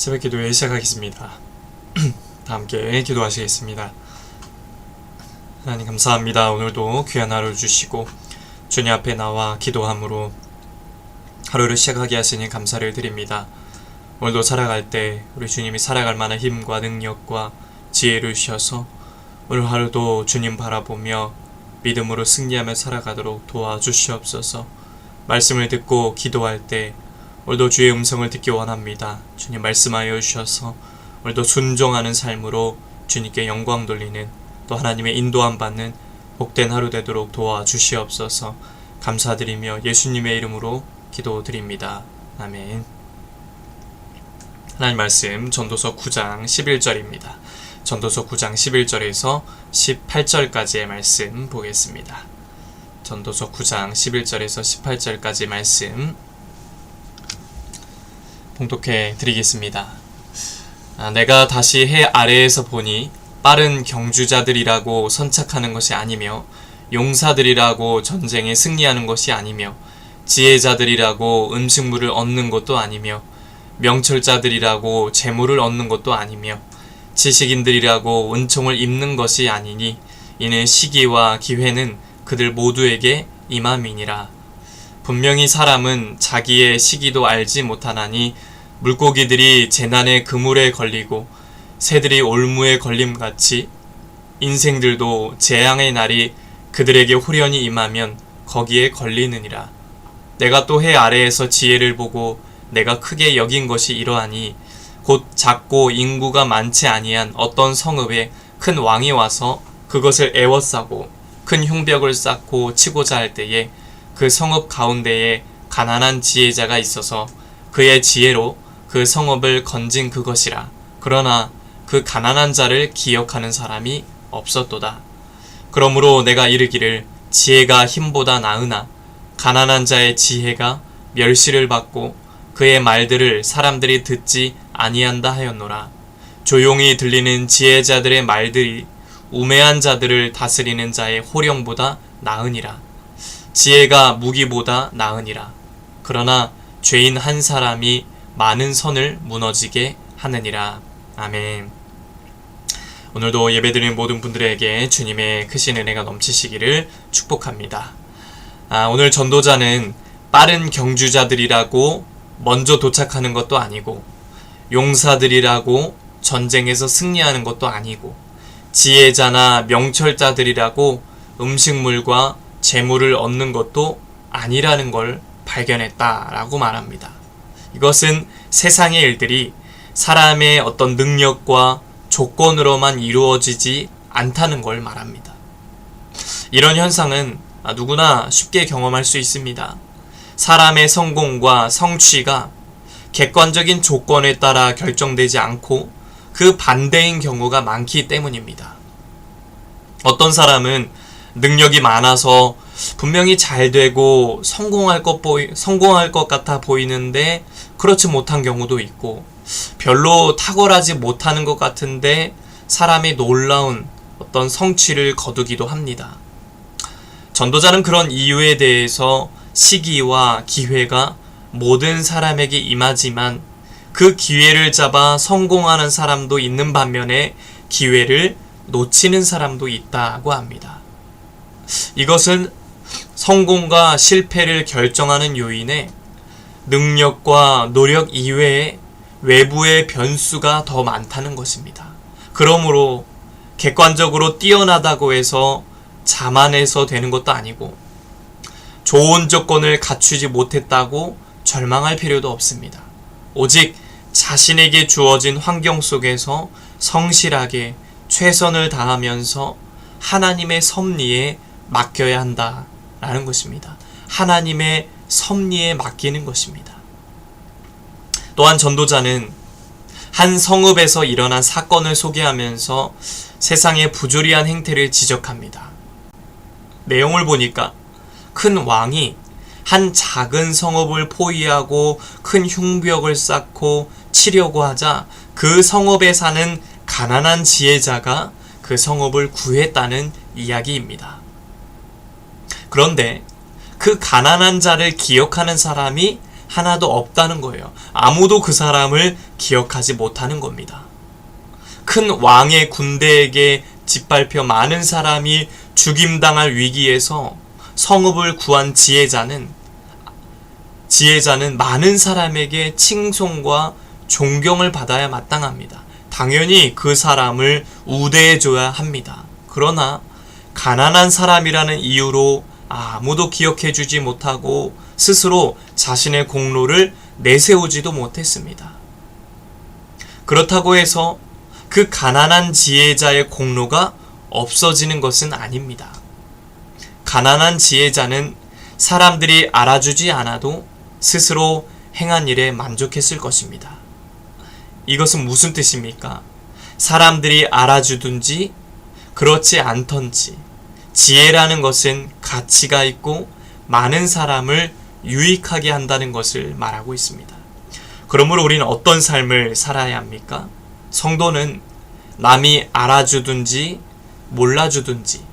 새벽 기도회 시작하겠습니다. 다 함께 기도하시겠습니다. 하나님 감사합니다. 오늘도 귀한 하루 주시고 주님 앞에 나와 기도함으로 하루를 시작하게 하시니 감사를 드립니다. 오늘도 살아갈 때 우리 주님이 살아갈 만한 힘과 능력과 지혜를 주셔서 오늘 하루도 주님 바라보며 믿음으로 승리하며 살아가도록 도와주시옵소서. 말씀을 듣고 기도할 때 오늘도 주의 음성을 듣기 원합니다. 주님 말씀하여 주셔서 오늘도 순종하는 삶으로 주님께 영광 돌리는, 또 하나님의 인도함 받는 복된 하루 되도록 도와주시옵소서. 감사드리며 예수님의 이름으로 기도드립니다. 아멘. 하나님 말씀 전도서 9장 11절입니다. 전도서 9장 11절에서 18절까지의 말씀 보겠습니다. 전도서 9장 11절에서 18절까지 말씀 봉독해 드리겠습니다. 내가 다시 해 아래에서 보니 빠른 경주자들이라고 선착하는 것이 아니며 용사들이라고 전쟁에 승리하는 것이 아니며 지혜자들이라고 음식물을 얻는 것도 아니며 명철자들이라고 재물을 얻는 것도 아니며 지식인들이라고 은총을 입는 것이 아니니 이는 시기와 기회는 그들 모두에게 임함이니라. 분명히 사람은 자기의 시기도 알지 못하나니 물고기들이 재난의 그물에 걸리고 새들이 올무에 걸림같이 인생들도 재앙의 날이 그들에게 홀연히 임하면 거기에 걸리느니라. 내가 또 해 아래에서 지혜를 보고 내가 크게 여긴 것이 이러하니 곧 작고 인구가 많지 아니한 어떤 성읍에 큰 왕이 와서 그것을 애워싸고 큰 흉벽을 쌓고 치고자 할 때에 그 성읍 가운데에 가난한 지혜자가 있어서 그의 지혜로 그 성읍을 건진 그것이라. 그러나 그 가난한 자를 기억하는 사람이 없었도다. 그러므로 내가 이르기를 지혜가 힘보다 나으나 가난한 자의 지혜가 멸시를 받고 그의 말들을 사람들이 듣지 아니한다 하였노라. 조용히 들리는 지혜자들의 말들이 우매한 자들을 다스리는 자의 호령보다 나으니라. 지혜가 무기보다 나으니라. 그러나 죄인 한 사람이 많은 선을 무너지게 하느니라. 아멘. 오늘도 예배드리는 모든 분들에게 주님의 크신 은혜가 넘치시기를 축복합니다. 오늘 전도자는 빠른 경주자들이라고 먼저 도착하는 것도 아니고 용사들이라고 전쟁에서 승리하는 것도 아니고 지혜자나 명철자들이라고 음식물과 재물을 얻는 것도 아니라는 걸 발견했다라고 말합니다. 이것은 세상의 일들이 사람의 어떤 능력과 조건으로만 이루어지지 않다는 걸 말합니다. 이런 현상은 누구나 쉽게 경험할 수 있습니다. 사람의 성공과 성취가 객관적인 조건에 따라 결정되지 않고 그 반대인 경우가 많기 때문입니다. 어떤 사람은 능력이 많아서 분명히 잘 되고 성공할 것 같아 보이는데 그렇지 못한 경우도 있고, 별로 탁월하지 못하는 것 같은데 사람이 놀라운 어떤 성취를 거두기도 합니다. 전도자는 그런 이유에 대해서 시기와 기회가 모든 사람에게 임하지만 그 기회를 잡아 성공하는 사람도 있는 반면에 기회를 놓치는 사람도 있다고 합니다. 이것은 성공과 실패를 결정하는 요인에 능력과 노력 이외에 외부의 변수가 더 많다는 것입니다. 그러므로 객관적으로 뛰어나다고 해서 자만해서 되는 것도 아니고 좋은 조건을 갖추지 못했다고 절망할 필요도 없습니다. 오직 자신에게 주어진 환경 속에서 성실하게 최선을 다하면서 하나님의 섭리에 맡겨야 한다라는 것입니다. 하나님의 섭리에 맡기는 것입니다. 또한 전도자는 한 성읍에서 일어난 사건을 소개하면서 세상의 부조리한 행태를 지적합니다. 내용을 보니까 큰 왕이 한 작은 성읍을 포위하고 큰 흉벽을 쌓고 치려고 하자 그 성읍에 사는 가난한 지혜자가 그 성읍을 구했다는 이야기입니다. 그런데 그 가난한 자를 기억하는 사람이 하나도 없다는 거예요. 아무도 그 사람을 기억하지 못하는 겁니다. 큰 왕의 군대에게 짓밟혀 많은 사람이 죽임당할 위기에서 성읍을 구한 지혜자는 많은 사람에게 칭송과 존경을 받아야 마땅합니다. 당연히 그 사람을 우대해줘야 합니다. 그러나 가난한 사람이라는 이유로 아무도 기억해주지 못하고 스스로 자신의 공로를 내세우지도 못했습니다. 그렇다고 해서 그 가난한 지혜자의 공로가 없어지는 것은 아닙니다. 가난한 지혜자는 사람들이 알아주지 않아도 스스로 행한 일에 만족했을 것입니다. 이것은 무슨 뜻입니까? 사람들이 알아주든지 그렇지 않던지 지혜라는 것은 가치가 있고 많은 사람을 유익하게 한다는 것을 말하고 있습니다. 그러므로 우리는 어떤 삶을 살아야 합니까? 성도는 남이 알아주든지 몰라주든지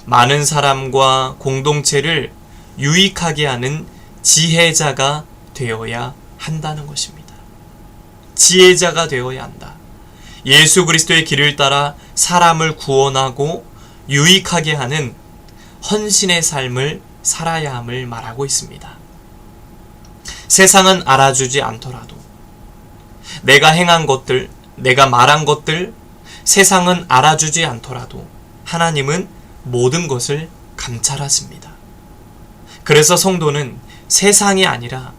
많은 사람과 공동체를 유익하게 하는 지혜자가 되어야 한다는 것입니다. 지혜자가 되어야 한다. 예수 그리스도의 길을 따라 사람을 구원하고 유익하게 하는 헌신의 삶을 살아야 함을 말하고 있습니다. 세상은 알아주지 않더라도 내가 행한 것들, 내가 말한 것들, 세상은 알아주지 않더라도 하나님은 모든 것을 감찰하십니다. 그래서 성도는 세상이 아니라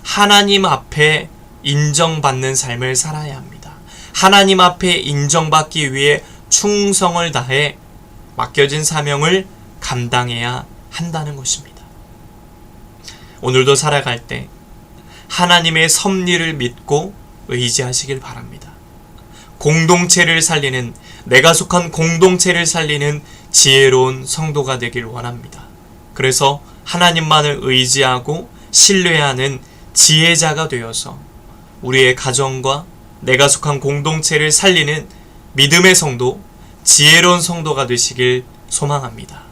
하나님 앞에 인정받는 삶을 살아야 합니다. 하나님 앞에 인정받기 위해 충성을 다해 맡겨진 사명을 감당해야 한다는 것입니다. 오늘도 살아갈 때 하나님의 섭리를 믿고 의지하시길 바랍니다. 공동체를 살리는, 내가 속한 공동체를 살리는 지혜로운 성도가 되길 원합니다. 그래서 하나님만을 의지하고 신뢰하는 지혜자가 되어서 우리의 가정과 내가 속한 공동체를 살리는 믿음의 성도, 지혜로운 성도가 되시길 소망합니다.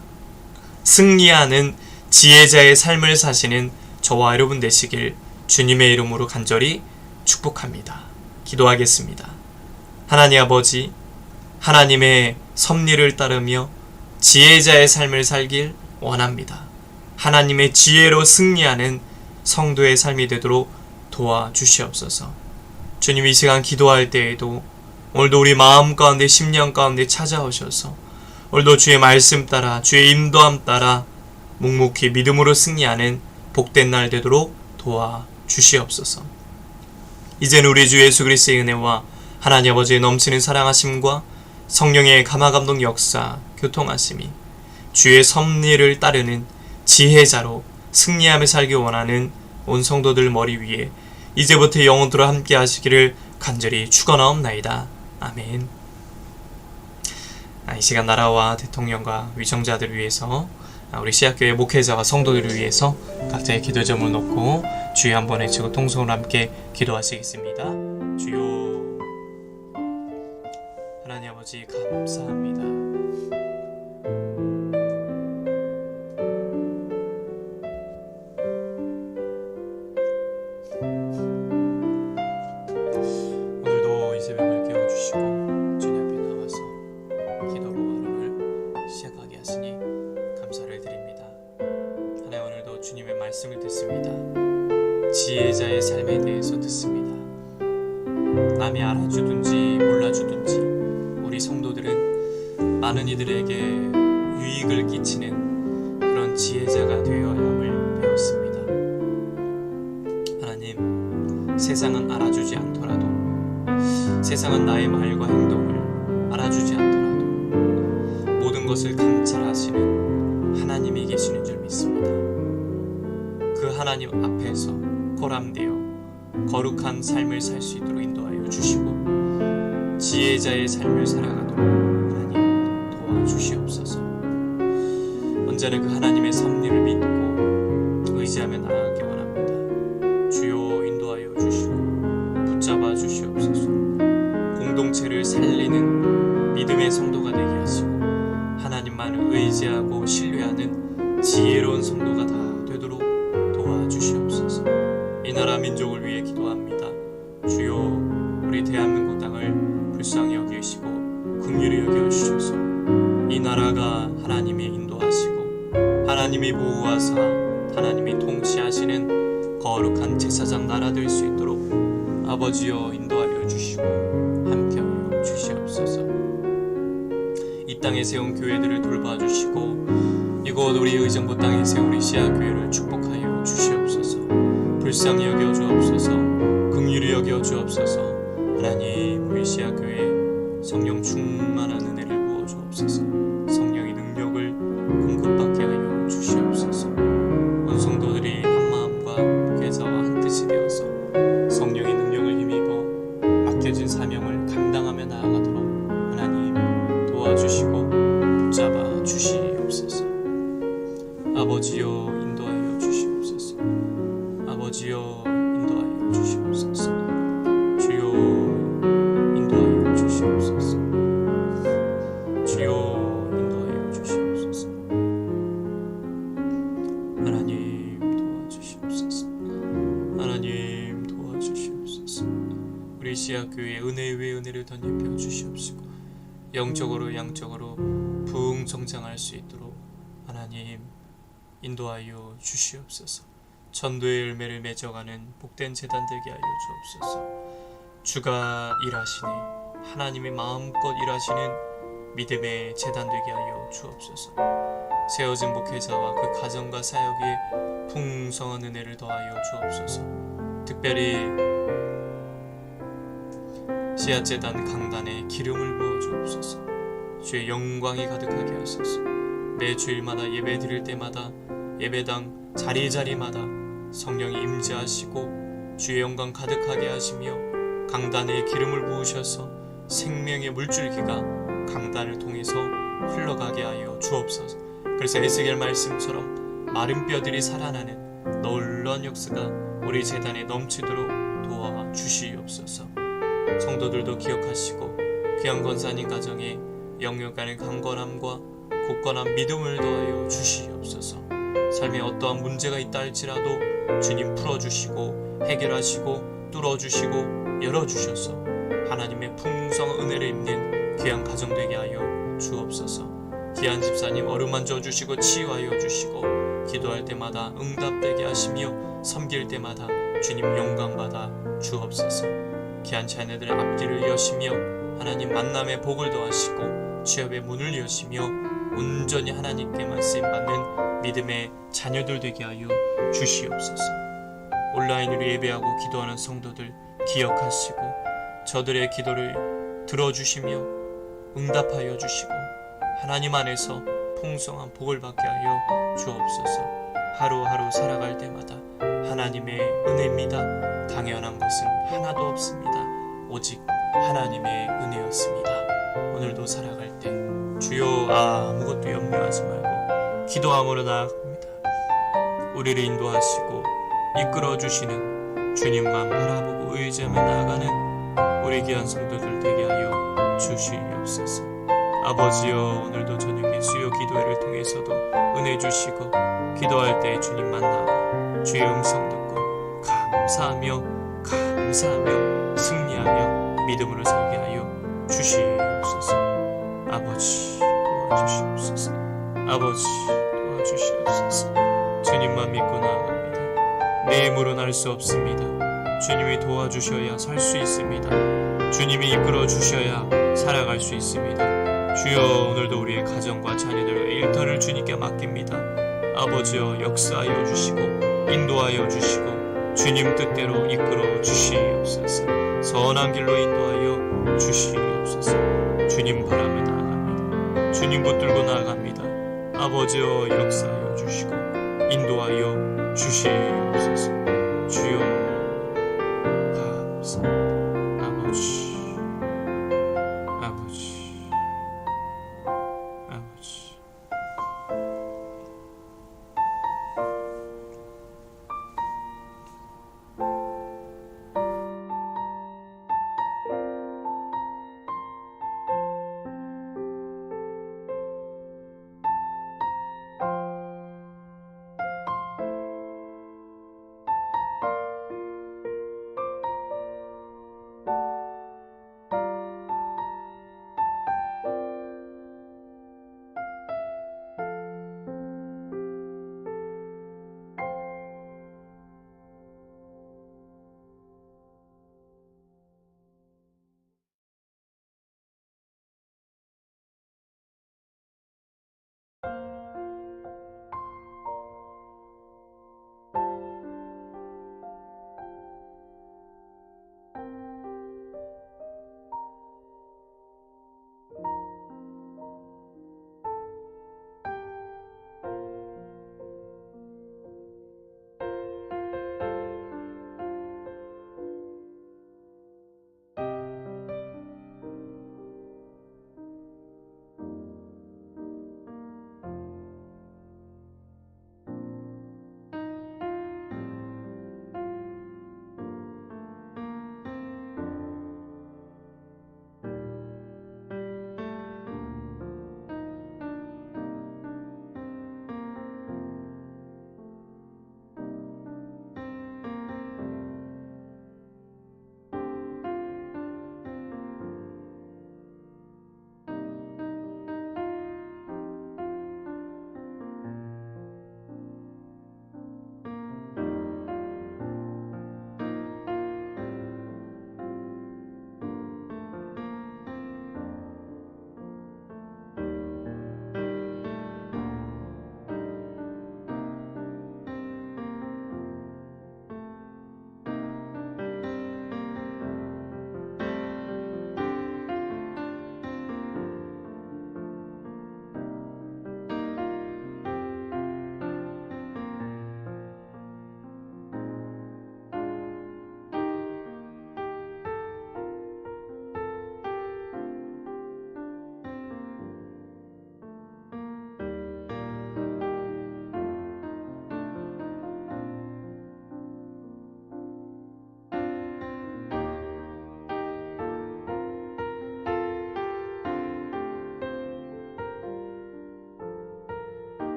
승리하는 지혜자의 삶을 사시는 저와 여러분 되시길 주님의 이름으로 간절히 축복합니다. 기도하겠습니다. 하나님 아버지, 하나님의 섭리를 따르며 지혜자의 삶을 살길 원합니다. 하나님의 지혜로 승리하는 성도의 삶이 되도록 도와주시옵소서. 주님, 이 시간 기도할 때에도 오늘도 우리 마음 가운데 심령 가운데 찾아오셔서 오늘도 주의 말씀 따라 주의 인도함 따라 묵묵히 믿음으로 승리하는 복된 날 되도록 도와주시옵소서. 이제는 우리 주 예수 그리스도의 은혜와 하나님 아버지의 넘치는 사랑하심과 성령의 감화감동 역사 교통하심이 주의 섭리를 따르는 지혜자로 승리하며 살기 원하는 온 성도들 머리 위에 이제부터 영원토록 함께 하시기를 간절히 축원하옵나이다. 아멘. 이 시간 나라와 대통령과 위정자들을 위해서 우리 씨앗교회 목회자와 성도들을 위해서 각자의 기도 제목을 놓고 주여 한번 외치고 통성으로 함께 기도하시겠습니다. 주여, 하나님 아버지 감사합니다. 오늘도 이 새벽을 깨워주시고 주님 앞에 나와서 기도로 하루를 시작하게 하시니 감사를 드립니다. 하나님, 오늘도 주님의 말씀을 듣습니다. 지혜자의 삶에 대해서 듣습니다. 남이 알아주든지 몰라주든지 우리 성도들은 많은 이들에게 유익을 끼치는 그런 지혜자가 되어야 함을 배웠습니다. 하나님, 세상은 알아주지 않더라도, 세상은 나의 말과 행동을 알아주지 않더라도 모든 것을 감찰하시는 하나님이 계시는 줄 믿습니다. 그 하나님 앞에서 고람되어 거룩한 삶을 살 수 있도록 인도하여 주시고 지혜자의 삶을 살아가도록 하나님 도와주시옵소서. 언제나 그 하나님의 섭리를 믿고 의지하며 나아가기 원합니다. 주여 인도하여 주시고 붙잡아 주시옵소서. 공동체를 살리는 믿음의 성도가 되게 하시고 하나님만을 의지하고 신뢰하는 지혜로운 성도가 다 되도록 도와주시옵소서. 민족을 위해 기도합니다. 주여, 우리 대한민국 땅을 불쌍히 여기시고 긍휼히 여겨주셔서 이 나라가 하나님이 인도하시고 하나님이 보호하사 하나님이 통치하시는 거룩한 제사장 나라 될 수 있도록 아버지여 인도하여 주시고 함께하여 주시옵소서. 이 땅에 세운 교회들을 돌봐주시고 이곳 우리 의정부 땅에 세운 씨앗교회를 축복하여 주시옵소서. 불쌍히 여겨 주옵소서. 긍휼히 여겨 주옵소서. 하나님, 우리 씨앗교회에 성령 충만한 은혜를 부어 주옵소서. 성령의 능력을 공급받게 하여 주시옵소서. 온 성도들이 한 마음과 계좌와 한 뜻이 되어서 성령의 능력을 힘입어 맡겨진 사명을 감당하며 나아가도록 하나님 도와주시고 붙잡아 주시옵소서. 아버지여 인도하여 주시옵소서. 아버지여 인도하여 주시옵소서. 주여 인도하여 주시옵소서. 주여 인도하여 주시옵소서. 하나님 도와주시옵소서. 하나님 도와주시옵소서. 우리 씨앗교회에 은혜 위에 은혜를 덧입혀 주시옵시고 영적으로 양적으로 부흥 성장할 수 있도록 하나님 인도하여 주시옵소서. 전도의 열매를 맺어가는 복된 재단 되게 하여 주옵소서. 주가 일하시네 하나님이 마음껏 일하시는 믿음의 재단 되게 하여 주옵소서. 세워진 목회자와 그 가정과 사역에 풍성한 은혜를 더하여 주옵소서. 특별히 씨앗재단 강단에 기름을 부어 주옵소서. 주의 영광이 가득하게 하소서. 매 주일마다 예배 드릴 때마다 예배당 자리자리마다 성령이 임재하시고 주의 영광 가득하게 하시며 강단에 기름을 부으셔서 생명의 물줄기가 강단을 통해서 흘러가게 하여 주옵소서. 그래서 에스겔 말씀처럼 마른 뼈들이 살아나는 놀라운 역사가 우리 재단에 넘치도록 도와주시옵소서. 성도들도 기억하시고 귀한 권사님 가정에 영육간의 강건함과 굳건한 믿음을 더하여 주시옵소서. 삶에 어떠한 문제가 있다 할지라도 주님 풀어주시고 해결하시고 뚫어주시고 열어주셔서 하나님의 풍성한 은혜를 입는 귀한 가정 되게 하여 주옵소서. 귀한 집사님 어루만져 주시고 치유하여 주시고 기도할 때마다 응답되게 하시며 섬길 때마다 주님 영광받아 주옵소서. 귀한 자녀들의 앞길을 여시며 하나님 만남의 복을 더하시고 취업의 문을 여시며 온전히 하나님께만 쓰임받는 믿음의 자녀들 되게 하여 주시옵소서. 온라인으로 예배하고 기도하는 성도들 기억하시고 저들의 기도를 들어주시며 응답하여 주시고 하나님 안에서 풍성한 복을 받게 하여 주옵소서. 하루하루 살아갈 때마다 하나님의 은혜입니다. 당연한 것은 하나도 없습니다. 오직 하나님의 은혜였습니다. 오늘도 살아갈 때 주여 아무것도 염려하지 말고 기도함으로 나아갑니다. 우리를 인도하시고 이끌어주시는 주님만 바라보고 의지하며 나아가는 우리 귀한 성도들 되게 하여 주시옵소서. 아버지여 오늘도 저녁에 수요 기도회를 통해서도 은혜 주시고 기도할 때 주님 만나고 주의 음성 듣고 감사하며 승리하며 믿음으로 살게 하여 주시옵소서. 아버지 도와주시옵소서. 아버지 도와주시옵소서. 주님만 믿고 나아갑니다. 내 힘으로는 할 수 없습니다. 주님이 도와주셔야 살 수 있습니다. 주님이 이끌어 주셔야 살아갈 수 있습니다. 주여 오늘도 우리의 가정과 자녀들의 일터를 주님께 맡깁니다. 아버지여 역사하여 주시고 인도하여 주시고 주님 뜻대로 이끌어 주시옵소서. 선한 길로 인도하여 주시옵소서. 주님 바라며 나아갑니다. 주님 붙들고 나아갑니다. 아버지여 역사하여 주시고 인도하여 주시옵소서. 주여 감사합니다. 아버지